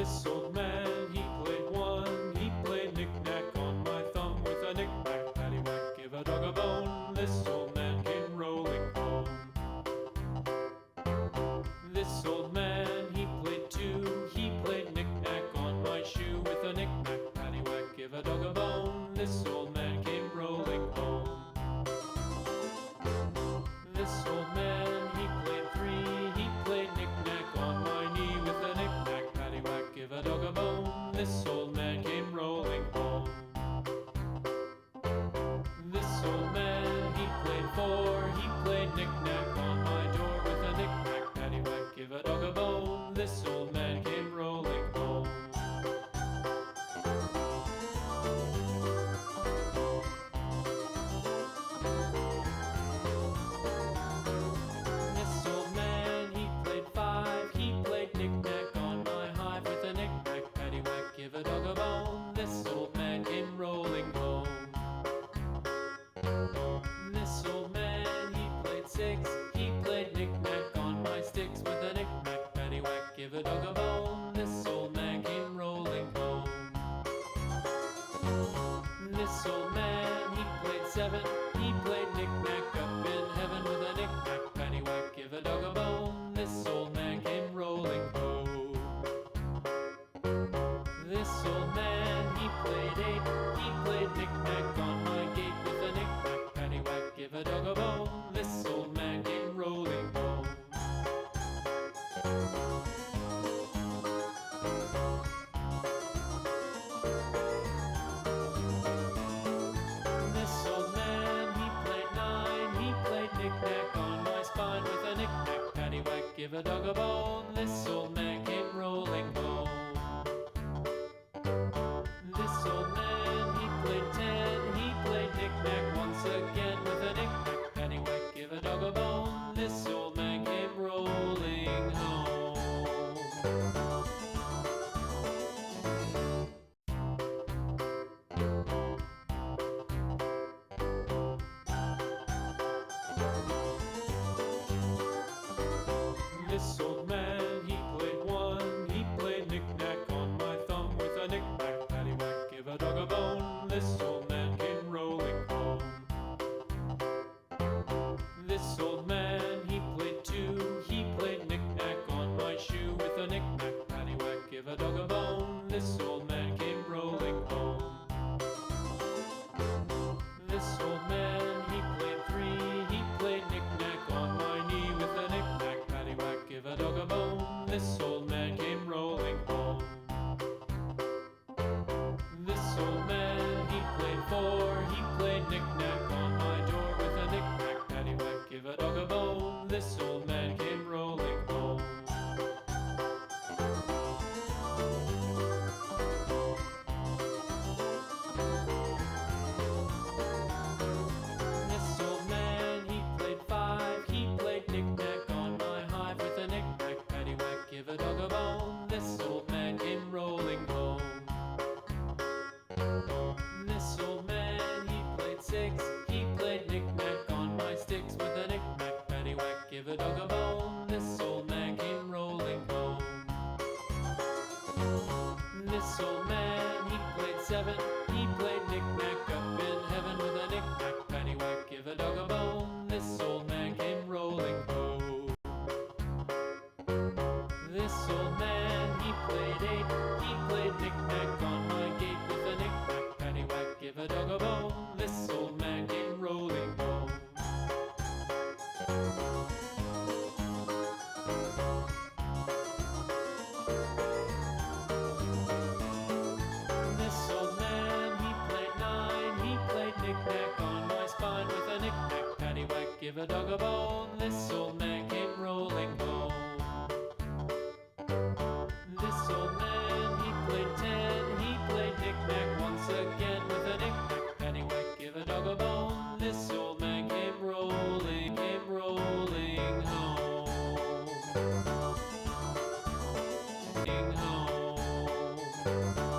This old man, he played one. He played knick-knack on my thumb with a knick-knack, paddywhack, give a dog a bone. This old man came rolling home. This old man, he played two. He played knick-knack on my shoe with a knick-knack, paddywhack, give a dog a bone. This old man came rolling home. This old man, he played three. He played knick-knack on my knee with a knick-knack, paddywhack, give a dog a bone. This old man came rolling home. This old man, he played four. He played knick-knack on my door with a knick-knack, paddywhack, give a dog a bone. This old man came rolling home. This old man, he played five. He played knick-knack on my hive with a knick-knack, paddywhack, give a dog a bone. This old man came rolling home. This old man, he played six. He played knick-knack on my sticks with a knick-knack, paddywhack, give a dog a bone. This old man came rolling home. This old man, he played seven. He played knick-knack up in heaven with a knick-knack, paddywhack, give a dog a bone. This old man came rolling home. This old man, he played eight. He played knick-knack on my gate with a knick-knack, paddywhack, give a dog a bone. This old man came rolling home. This old man, he played nine. He played knick-knack on my spine with a knick-knack, paddywhack, give a dog a bone. This old man came rolling home. This old man, he played ten. He played knick-knack once again with a knick-knack, paddywhack, give a dog a bone. This old man came rolling home. This old man, he played one. He played knick-knack on my thumb with a knick-knack, paddywhack, give a dog a bone. This old man came rolling home. This old man, he played two. He played knick-knack on my shoe with a knick-knack, paddywhack, give a dog a bone. This old man came rolling home. This old man, he played three. He played knick-knack on my knee with a knick-knack, paddywhack, give a dog a bone. This old man came rolling home. This old man, he played four. He played knick-knack on my door with a knick-knack, paddywhack, give a dog a bone. This old man came rolling home. This old man, he played five. He played knick-knack on my hive with a knick-knack, paddywhack, give a dog a bone. This old man came rolling home. This old man, he played six. He played knick-knack on my sticks with a knick-knack, paddywhack, give a dog a bone. This old man came rolling home. This old man, he played seven. He played knick-knack up in heaven with a knick-knack, paddywhack, give a dog a bone. This old man came rolling home. This old man, he played eight. He played knick-knack on my gate with a knick-knack, paddywhack, give a dog a bone. This old man came rolling home. This old man, he played nine. He played knick-knack on my spine with a knick-knack, paddywhack, give a dog a bone. This old man came rolling home. This old man, he played ten. He played knick-knack once again with a knick-knack, paddywhack, give a dog a bone. This old man came rolling home. Home.